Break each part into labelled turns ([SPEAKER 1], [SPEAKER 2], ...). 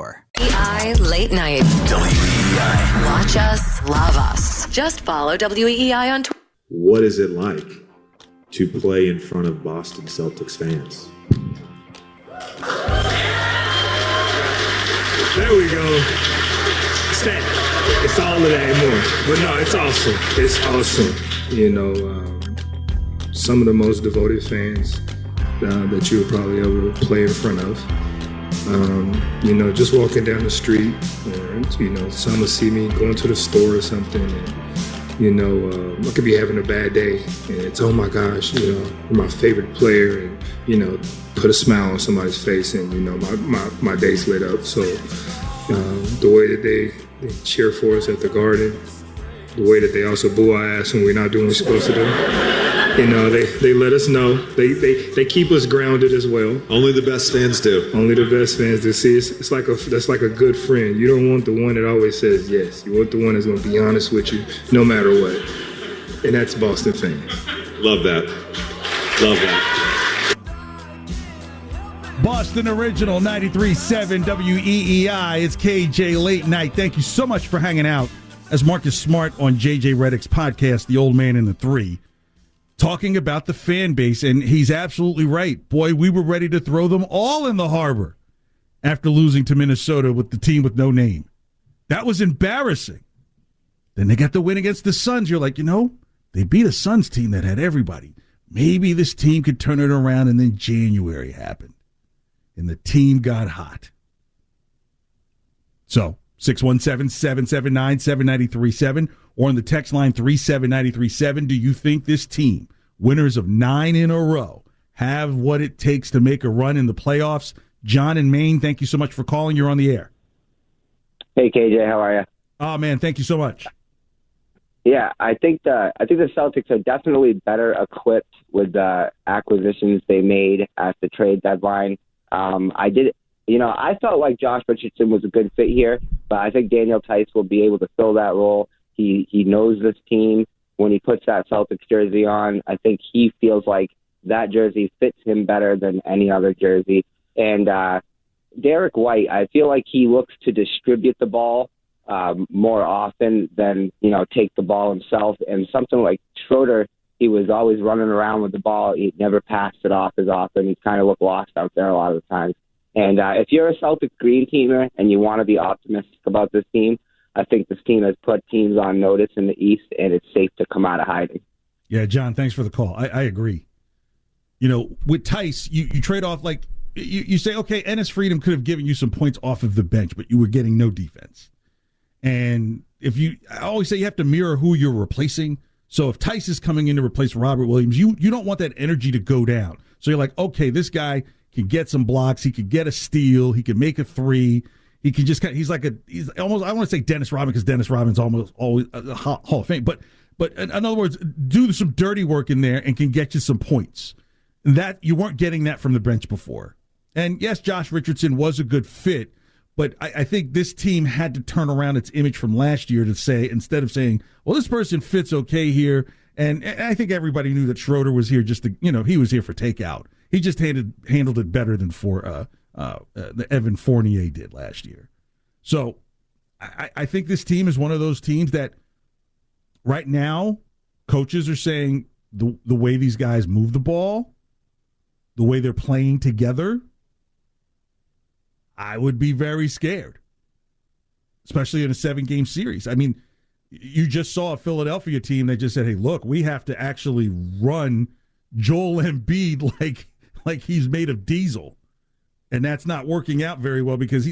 [SPEAKER 1] more.
[SPEAKER 2] WEEI Late Night.
[SPEAKER 3] WEEI.
[SPEAKER 2] Watch us, love us. Just follow WEEI on Twitter.
[SPEAKER 4] What is it like to play in front of Boston Celtics fans?
[SPEAKER 5] There we go. It's all of that and more. But no, it's awesome. It's awesome. You know, some of the most devoted fans that you'll probably ever play in front of. You know, just walking down the street, or, you know, some will see me going to the store or something, and, you know, I could be having a bad day, and it's, oh my gosh, you know, you're my favorite player, and, you know, put a smile on somebody's face, and, you know, my day's lit up. So the way that they cheer for us at the Garden, the way that they also boo our ass when we're not doing what we're supposed to do. You know, they let us know. They keep us grounded as well.
[SPEAKER 4] Only the best fans do.
[SPEAKER 5] Only the best fans do. See, that's like a good friend. You don't want the one that always says yes. You want the one that's going to be honest with you no matter what. And that's Boston fans.
[SPEAKER 4] Love that. Love that.
[SPEAKER 6] Boston Original 93.7 WEEI. It's KJ Late Night. Thank you so much for hanging out as Marcus Smart on JJ Redick's podcast, The Old Man and the Three, talking about the fan base, and he's absolutely right. Boy, we were ready to throw them all in the harbor after losing to Minnesota with the team with no name. That was embarrassing. Then they got the win against the Suns. You're like, you know, they beat a Suns team that had everybody. Maybe this team could turn it around, and then January happened, and the team got hot. So 617-779-7937 or on the text line 37937. Do you think this team, winners of 9 in a row, have what it takes to make a run in the playoffs? John in Maine, thank you so much for calling. You're on the air.
[SPEAKER 7] Hey, KJ, how are you?
[SPEAKER 6] Oh, man, thank you so much.
[SPEAKER 7] Yeah, I think the Celtics are definitely better equipped with the acquisitions they made at the trade deadline. I felt like Josh Richardson was a good fit here, but I think Daniel Tice will be able to fill that role. He knows this team. When he puts that Celtics jersey on, I think he feels like that jersey fits him better than any other jersey. And Derek White, I feel like he looks to distribute the ball more often than, you know, take the ball himself. And something like Schroeder, he was always running around with the ball. He never passed it off as often. He kind of looked lost out there a lot of the times. And if you're a Celtics green teamer and you want to be optimistic about this team, I think this team has put teams on notice in the East, and it's safe to come out of hiding.
[SPEAKER 6] Yeah, John, thanks for the call. I agree. You know, with Tice, you trade off, like, you say, okay, Ennis Freedom could have given you some points off of the bench, but you were getting no defense. And I always say you have to mirror who you're replacing. So if Tice is coming in to replace Robert Williams, you don't want that energy to go down. So you're like, okay, this guy can get some blocks, he could get a steal, he could make a three, he can just he's almost, I want to say Dennis Rodman, because Dennis Rodman's almost always a Hall of Fame, but in other words, do some dirty work in there and can get you some points. That you weren't getting that from the bench before. And yes, Josh Richardson was a good fit, but I think this team had to turn around its image from last year to say, instead of saying, well, this person fits okay here, and I think everybody knew that Schroeder was here just to, he was here for takeout. He just handled it better than the Evan Fournier did last year. So I think this team is one of those teams that right now coaches are saying the way these guys move the ball, the way they're playing together, I would be very scared, especially in a 7-game series. I mean, you just saw a Philadelphia team that just said, hey, look, we have to actually run Joel Embid like he's made of diesel. And that's not working out very well because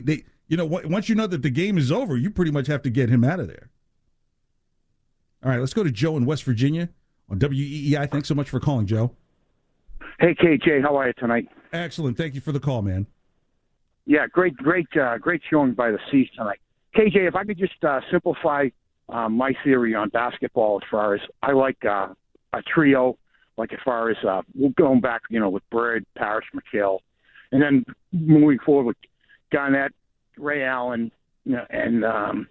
[SPEAKER 6] once you know that the game is over, you pretty much have to get him out of there. All right, let's go to Joe in West Virginia on WEEI. Thanks so much for calling, Joe.
[SPEAKER 8] Hey, KJ, how are you tonight?
[SPEAKER 6] Excellent. Thank you for the call, man.
[SPEAKER 8] Yeah, great showing by the C's tonight. KJ, if I could just simplify my theory on basketball as far as I like a trio, like as far as we're going back, with Bird, Parrish, McHale, and then moving forward with Garnett, Ray Allen, and I'm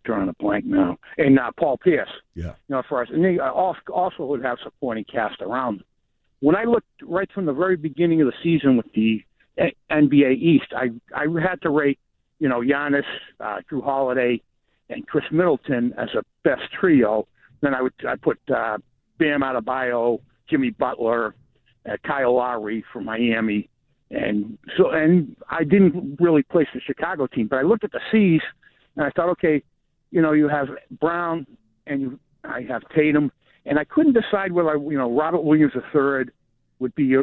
[SPEAKER 8] drawing a blank now, and Paul Pierce.
[SPEAKER 6] Yeah.
[SPEAKER 8] As far as, and they also would have supporting cast around them. When I looked right from the very beginning of the season with the NBA East, I had to rate, Giannis, Drew Holiday, and Chris Middleton as a best trio. Then I put Bam Adebayo, Jimmy Butler, Kyle Lowry from Miami, and I didn't really place the Chicago team, but I looked at the C's and I thought, okay, you have Brown and I have Tatum, and I couldn't decide whether Robert Williams III would be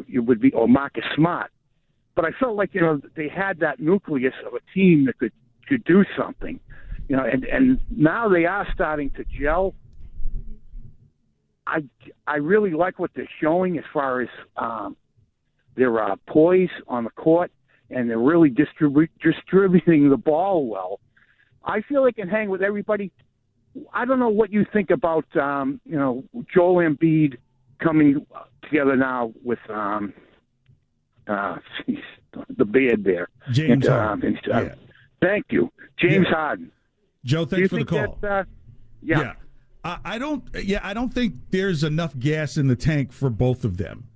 [SPEAKER 8] or Marcus Smart, but I felt like they had that nucleus of a team that could do something, and now they are starting to gel. I really like what they're showing as far as their poise on the court, and they're really distributing the ball well. I feel they can hang with everybody. I don't know what you think about Joel Embiid coming together now with the beard there.
[SPEAKER 6] James Harden.
[SPEAKER 8] Yeah. Thank you, James Harden.
[SPEAKER 6] Joe, thanks for the call.
[SPEAKER 8] Yeah.
[SPEAKER 6] I don't think there's enough gas in the tank for both of them.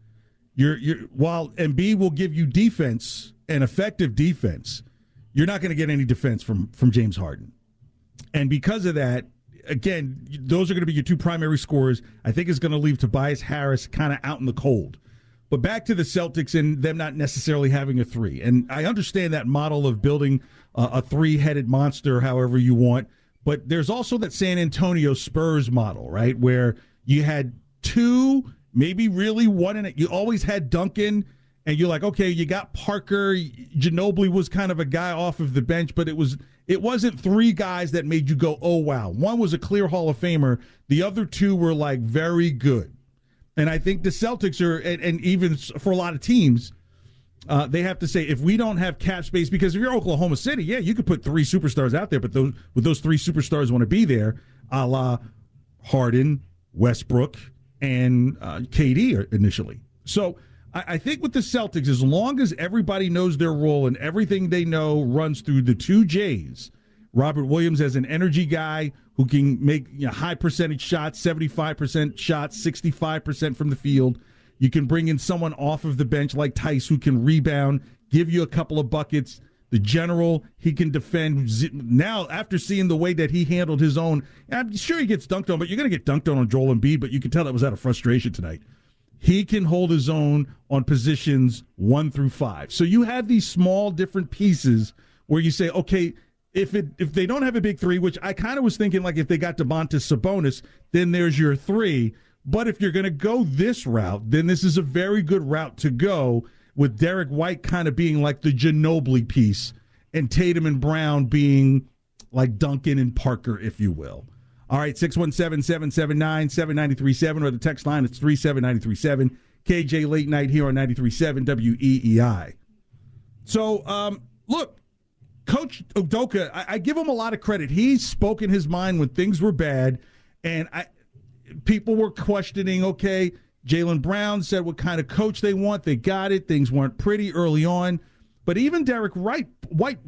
[SPEAKER 6] While Embiid will give you defense and effective defense, you're not going to get any defense from James Harden. And because of that, again, those are going to be your two primary scorers. I think it's going to leave Tobias Harris kind of out in the cold. But back to the Celtics and them not necessarily having a three. And I understand that model of building a three-headed monster however you want. But there's also that San Antonio Spurs model, right, where you had two, maybe really one in it. You always had Duncan, and you're like, okay, you got Parker. Ginobili was kind of a guy off of the bench, but it wasn't three guys that made you go, oh, wow. One was a clear Hall of Famer. The other two were, like, very good. And I think the Celtics are, and even for a lot of teams, they have to say, if we don't have cap space, because if you're Oklahoma City, yeah, you could put three superstars out there, but those three superstars want to be there, a la Harden, Westbrook, and KD initially. So I think with the Celtics, as long as everybody knows their role and everything they know runs through the two J's, Robert Williams as an energy guy who can make high percentage shots, 75% shots, 65% from the field. You can bring in someone off of the bench like Tice who can rebound, give you a couple of buckets. The general, he can defend. Now, after seeing the way that he handled his own, I'm sure he gets dunked on, but you're going to get dunked on Joel Embid, but you can tell that was out of frustration tonight. He can hold his own on positions 1 through 5. So you have these small different pieces where you say, okay, if they don't have a big three, which I kind of was thinking like if they got Domantas Sabonis, then there's your three. But if you're going to go this route, then this is a very good route to go, with Derek White kind of being like the Ginobili piece and Tatum and Brown being like Duncan and Parker, if you will. All right, 617-779-7937, or the text line, it's 37937. KJ Late Night here on 93.7 WEEI. So, look, Coach Udoka, I give him a lot of credit. He's spoken his mind when things were bad, and people were questioning, okay, Jaylen Brown said what kind of coach they want. They got it. Things weren't pretty early on. But even Derek White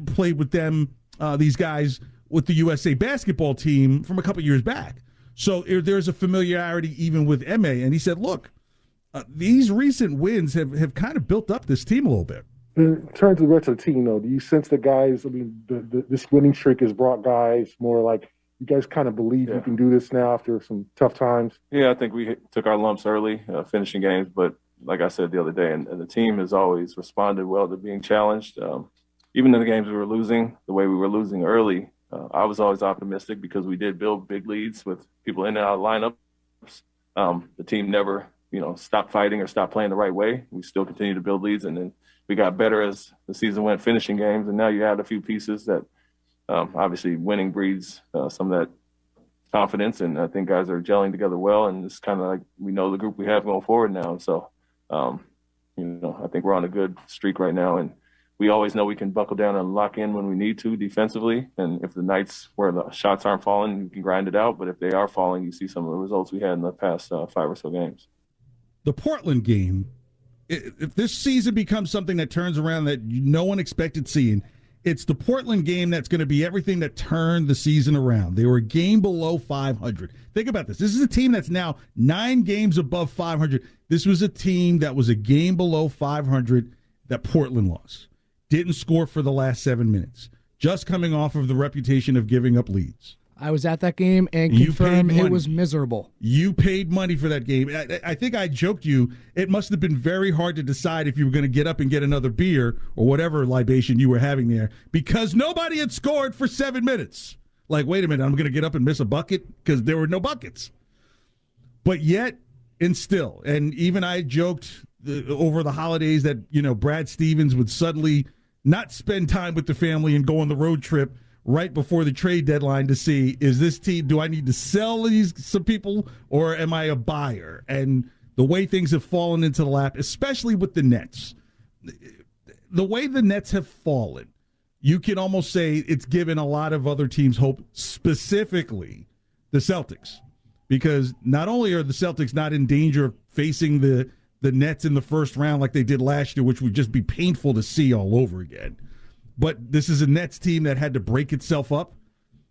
[SPEAKER 6] played with them, these guys, with the USA basketball team from a couple years back. So there's a familiarity even with Ime. And he said, look, these recent wins have kind of built up this team a little bit.
[SPEAKER 1] In terms of the rest of the team, though, do you sense that guys, I mean, this winning streak has brought guys more like, you guys kind of believe you can do this now after some tough times?
[SPEAKER 3] Yeah, I think we took our lumps early, finishing games. But like I said the other day, and the team has always responded well to being challenged. Even in the games we were losing, the way we were losing early, I was always optimistic because we did build big leads with people in and out of lineups. The team never, stopped fighting or stopped playing the right way. We still continue to build leads, and then we got better as the season went, finishing games. And now you add a few pieces that obviously winning breeds some of that confidence, and I think guys are gelling together well, and it's kind of like we know the group we have going forward now. And so, I think we're on a good streak right now, and we always know we can buckle down and lock in when we need to defensively. And if the nights where the shots aren't falling, you can grind it out. But if they are falling, you see some of the results we had in the past 5 or so games.
[SPEAKER 6] The Portland game, if this season becomes something that turns around that no one expected seeing, it's the Portland game that's going to be everything that turned the season around. They were a game below 500. Think about this. This is a team that's now 9 games above 500. This was a team that was a game below 500, that Portland lost. Didn't score for the last 7 minutes. Just coming off of the reputation of giving up leads.
[SPEAKER 9] I was at that game and confirmed it was miserable.
[SPEAKER 6] You paid money for that game. I think I joked you, it must have been very hard to decide if you were going to get up and get another beer or whatever libation you were having there because nobody had scored for 7 minutes. Like, wait a minute, I'm going to get up and miss a bucket because there were no buckets. But yet, and still, and even I joked over the holidays that, Brad Stevens would suddenly not spend time with the family and go on the road trip right before the trade deadline to see, is this team, do I need to sell some people or am I a buyer? And the way things have fallen into the lap, especially with the Nets, the way the Nets have fallen, you can almost say it's given a lot of other teams hope, specifically the Celtics, because not only are the Celtics not in danger of facing the Nets in the first round like they did last year, which would just be painful to see all over again, but this is a Nets team that had to break itself up.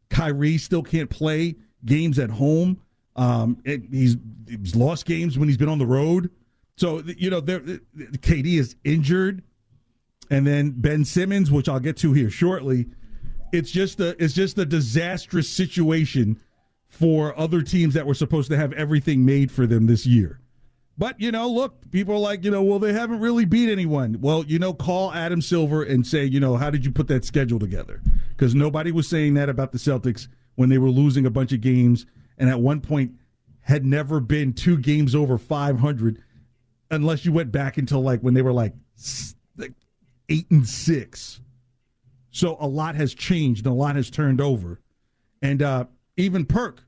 [SPEAKER 6] Kyrie still can't play games at home. He's lost games when he's been on the road. So, KD is injured. And then Ben Simmons, which I'll get to here shortly. It's just a disastrous situation for other teams that were supposed to have everything made for them this year. But, look, people are like, well, they haven't really beat anyone. Well, call Adam Silver and say, how did you put that schedule together? Because nobody was saying that about the Celtics when they were losing a bunch of games and at one point had never been 2 games over 500 unless you went back until when they were 8-6. So a lot has changed and a lot has turned over. And even Perk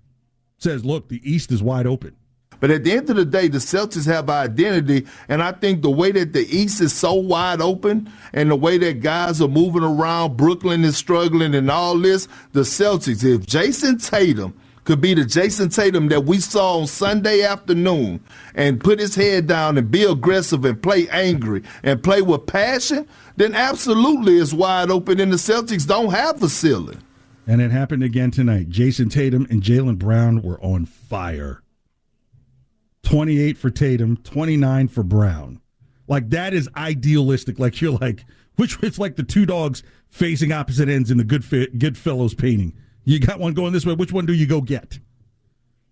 [SPEAKER 6] says, look, the East is wide open.
[SPEAKER 10] But at the end of the day, the Celtics have identity, and I think the way that the East is so wide open and the way that guys are moving around, Brooklyn is struggling and all this, the Celtics, if Jason Tatum could be the Jason Tatum that we saw on Sunday afternoon and put his head down and be aggressive and play angry and play with passion, then absolutely it's wide open, and the Celtics don't have a ceiling.
[SPEAKER 6] And it happened again tonight. Jason Tatum and Jaylen Brown were on fire. 28 for Tatum, 29 for Brown. That is idealistic. You're which it's like the two dogs facing opposite ends in the Goodfellas painting. You got one going this way. Which one do you go get?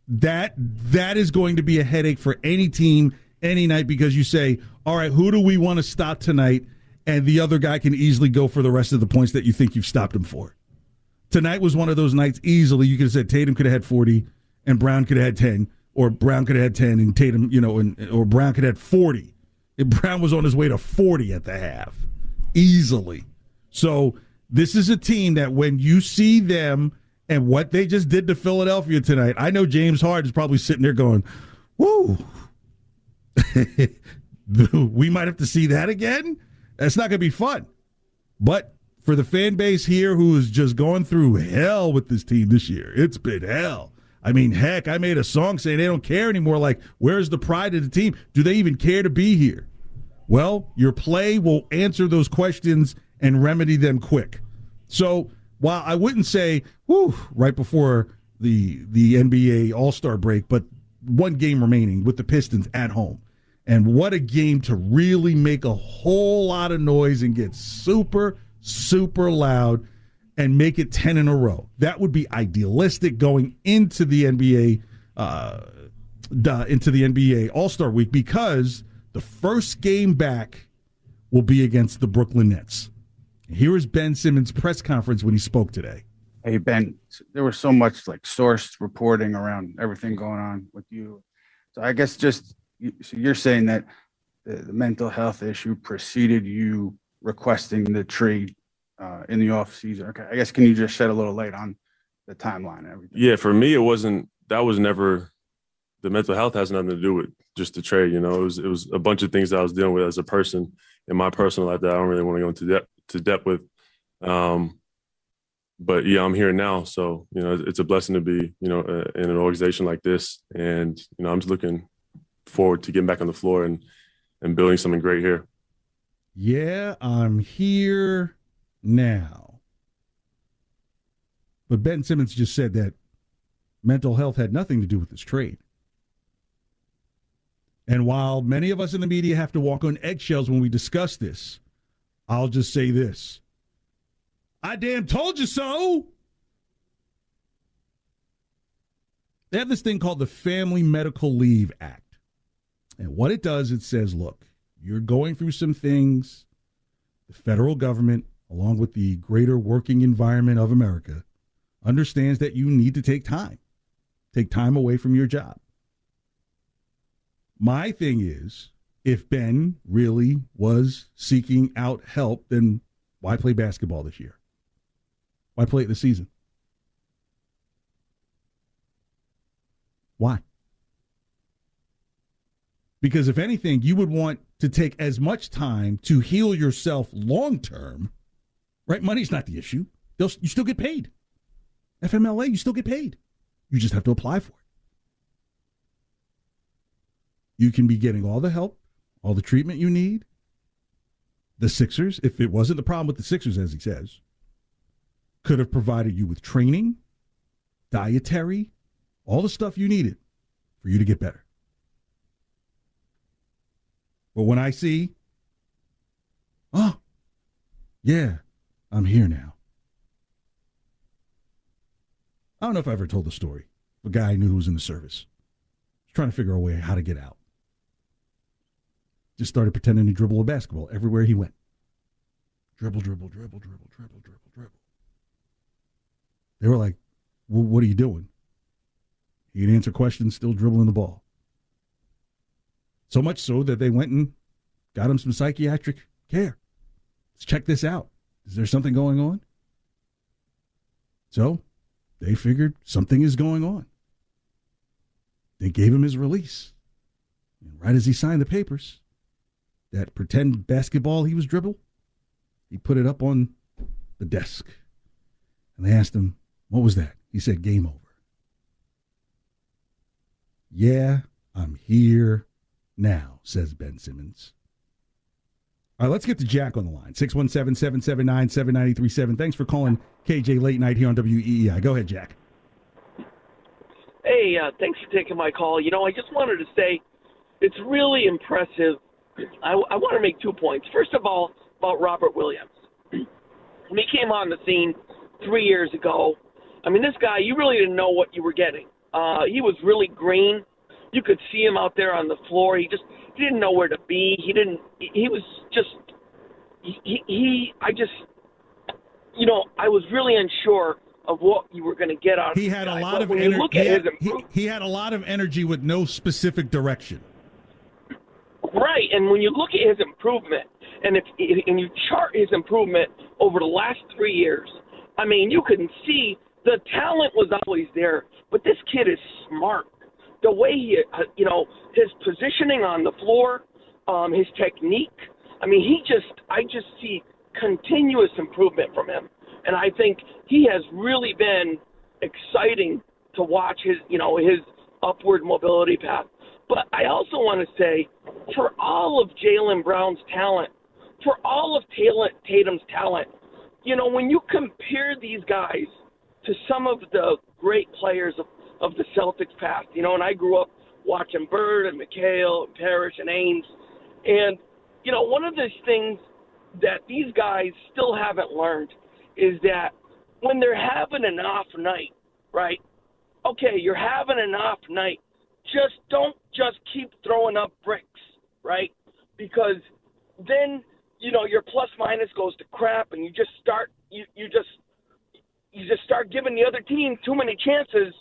[SPEAKER 6] That is going to be a headache for any team, any night, because you say, all right, who do we want to stop tonight? And the other guy can easily go for the rest of the points that you think you've stopped him for. Tonight was one of those nights easily. You could have said Tatum could have had 40 and Brown could have had 10. Or Brown could have had 10 and Tatum, or Brown could have had 40. And Brown was on his way to 40 at the half. Easily. So this is a team that when you see them and what they just did to Philadelphia tonight, I know James Harden is probably sitting there going, woo. We might have to see that again. That's not going to be fun. But for the fan base here who is just going through hell with this team this year, it's been hell. I mean, heck, I made a song saying they don't care anymore. Where's the pride of the team? Do they even care to be here? Well, your play will answer those questions and remedy them quick. So while I wouldn't say, right before the NBA All-Star break, but one game remaining with the Pistons at home. And what a game to really make a whole lot of noise and get super, super loud and make it 10 in a row. That would be idealistic going into the NBA All-Star week, because the first game back will be against the Brooklyn Nets. Here is Ben Simmons' press conference when he spoke today.
[SPEAKER 11] Hey, Ben, there was so much source reporting around everything going on with you. So I guess so you're saying that the mental health issue preceded you requesting the trade in the off season. Okay, I guess can you just shed a little light on the timeline and everything?
[SPEAKER 12] Yeah, for me, that was never, the mental health has nothing to do with just the trade. It was a bunch of things that I was dealing with as a person in my personal life that I don't really want to go into depth with. But yeah, I'm here now. So, it's a blessing to be, in an organization like this. And, I'm just looking forward to getting back on the floor and building something great here.
[SPEAKER 6] Yeah, I'm here now. But Ben Simmons just said that mental health had nothing to do with this trade. And while many of us in the media have to walk on eggshells when we discuss this, I'll just say this. I damn told you so. They have this thing called the Family Medical Leave Act. And what it does, it says, look, you're going through some things. The federal government, along with the greater working environment of America, understands that you need to take time away from your job. My thing is, if Ben really was seeking out help, then why play basketball this year? Why play it this season? Why? Because if anything, you would want to take as much time to heal yourself long term, right? Money's not the issue. You still get paid. FMLA, you still get paid. You just have to apply for it. You can be getting all the help, all the treatment you need. The Sixers, if it wasn't the problem with the Sixers, as he says, could have provided you with training, dietary, all the stuff you needed for you to get better. But when I see, oh, yeah, I'm here now. I don't know if I ever told the story. A guy I knew who was in the service. Was trying to figure out a way how to get out. Just started pretending to dribble a basketball everywhere he went. Dribble, dribble, dribble, dribble, dribble, dribble, dribble. They were like, well, what are you doing? He'd answer questions, still dribbling the ball. So much so that they went and got him some psychiatric care. Let's check this out. Is there something going on? So they figured something is going on. They gave him his release. And right as he signed the papers, that pretend basketball he was dribble, he put it up on the desk. And they asked him, what was that? He said, game over. Yeah, I'm here now, says Ben Simmons. All right, let's get to Jack on the line. 617-779-7937. Thanks for calling KJ Late Night here on WEEI. Go ahead, Jack.
[SPEAKER 13] Hey, thanks for taking my call. You know, I just wanted to say it's really impressive. I want to make 2 points. First of all, about Robert Williams. When he came on the scene 3 years ago, I mean, this guy, you really didn't know what you were getting. He was really green. You could see him out there on the floor. He didn't know where to be. I was really unsure of what you were going to get out of him.
[SPEAKER 6] He had a lot of energy. He had a lot of energy with no specific direction.
[SPEAKER 13] Right, and when you look at his improvement, and you chart his improvement over the last 3 years, I mean, you can see the talent was always there, but this kid is smart. The way his positioning on the floor, his technique. I mean, I just see continuous improvement from him, and I think he has really been exciting to watch his upward mobility path. But I also want to say, for all of Jaylen Brown's talent, for all of Tatum's talent, when you compare these guys to some of the great players of the Celtics past, and I grew up watching Bird and McHale and Parrish and Ames. And, one of the things that these guys still haven't learned is that when they're having an off night, right? Okay, you're having an off night. Just don't keep throwing up bricks, right? Because then, your plus minus goes to crap, and you just start giving the other team too many chances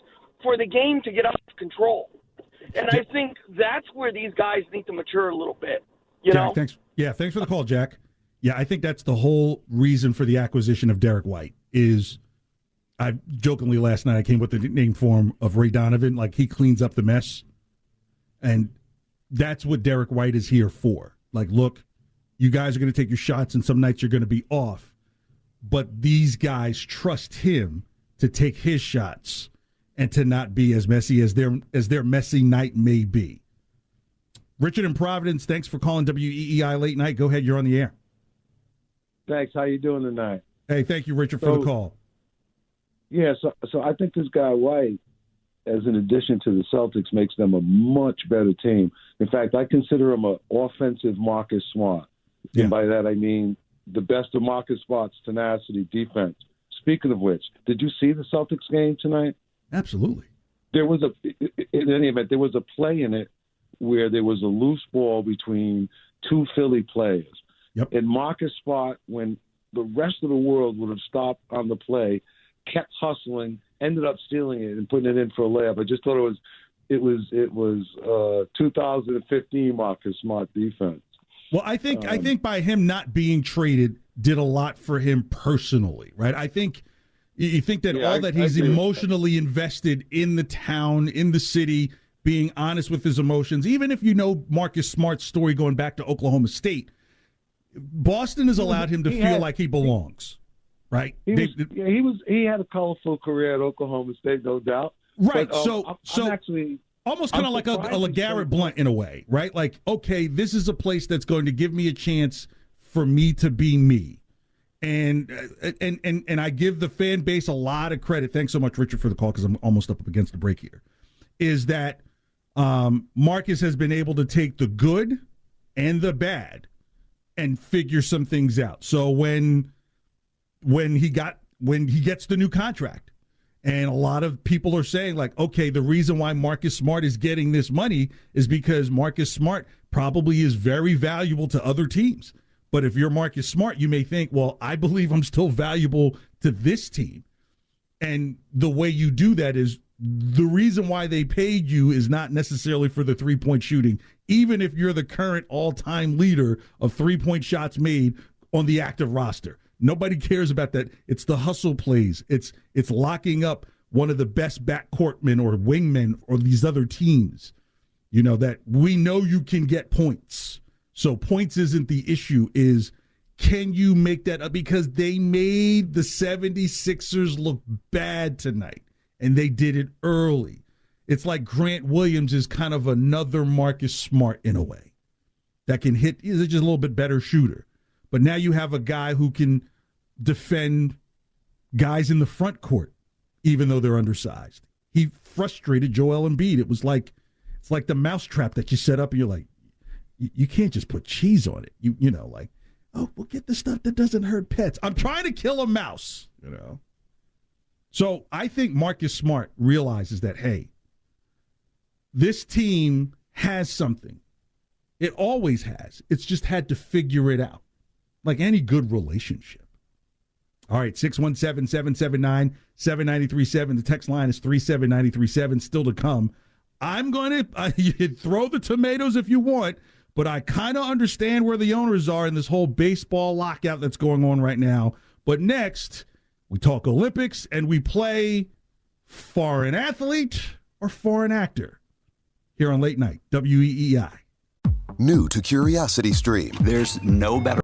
[SPEAKER 13] for the game to get out of control. And I think that's where these guys need to mature a little bit.
[SPEAKER 6] Jack, thanks. Yeah, thanks for the call, Jack. Yeah, I think that's the whole reason for the acquisition of Derek White is I jokingly last night I came with the nickname for him of Ray Donovan, like he cleans up the mess. And that's what Derek White is here for. Like, look, you guys are going to take your shots and some nights you're going to be off. But these guys trust him to take his shots and to not be as messy as their messy night may be. Richard in Providence, thanks for calling WEEI Late Night. Go ahead, you're on the air.
[SPEAKER 14] Thanks. How you doing tonight?
[SPEAKER 6] Hey, thank you, Richard, for the call.
[SPEAKER 14] Yeah, so I think this guy White, as an addition to the Celtics, makes them a much better team. In fact, I consider him an offensive Marcus Smart.
[SPEAKER 6] Yeah.
[SPEAKER 14] And by that I mean the best of Marcus Smart's tenacity, defense. Speaking of which, did you see the Celtics game tonight?
[SPEAKER 6] Absolutely.
[SPEAKER 14] In any event, there was a play in it where there was a loose ball between two Philly players.
[SPEAKER 6] Yep.
[SPEAKER 14] And Marcus Smart, when the rest of the world would have stopped on the play, kept hustling, ended up stealing it and putting it in for a layup. I just thought it was 2015 Marcus Smart defense.
[SPEAKER 6] Well, I think by him not being traded did a lot for him personally, right? I think you think that he's emotionally invested in the town, in the city, being honest with his emotions. Even if you know Marcus Smart's story going back to Oklahoma State, Boston has allowed him to feel like he belongs, right?
[SPEAKER 14] He had a colorful career at Oklahoma State, no doubt.
[SPEAKER 6] Right.
[SPEAKER 14] But,
[SPEAKER 6] I'm actually almost kind of like a LeGarrette Blount in a way, right? Like, okay, this is a place that's going to give me a chance for me to be me. And I give the fan base a lot of credit. Thanks so much, Richard, for the call, because I'm almost up against the break here. Is that Marcus has been able to take the good and the bad and figure some things out. So when he gets the new contract, and a lot of people are saying, like, okay, the reason why Marcus Smart is getting this money is because Marcus Smart probably is very valuable to other teams. But if you're Marcus Smart, you may think, well, I believe I'm still valuable to this team. And the way you do that is the reason why they paid you is not necessarily for the three-point shooting, even if you're the current all-time leader of three-point shots made on the active roster. Nobody cares about that. It's the hustle plays. It's locking up one of the best backcourtmen or wingmen or these other teams, that we know you can get points. So points isn't the issue, is can you make that up? Because they made the 76ers look bad tonight, and they did it early. It's like Grant Williams is kind of another Marcus Smart in a way that can hit. He's just a little bit better shooter. But now you have a guy who can defend guys in the front court, even though they're undersized. He frustrated Joel Embid. It's like the mousetrap that you set up, and you're like, you can't just put cheese on it. We'll get the stuff that doesn't hurt pets. I'm trying to kill a mouse, So I think Marcus Smart realizes that, hey, this team has something. It always has. It's just had to figure it out, like any good relationship. All right, 617-779-7937. The text line is 37937. Still to come. I'm going to throw the tomatoes if you want, but I kind of understand where the owners are in this whole baseball lockout that's going on right now. But next, we talk Olympics and we play foreign athlete or foreign actor here on Late Night, WEEI.
[SPEAKER 15] New to Curiosity Stream.
[SPEAKER 16] There's no better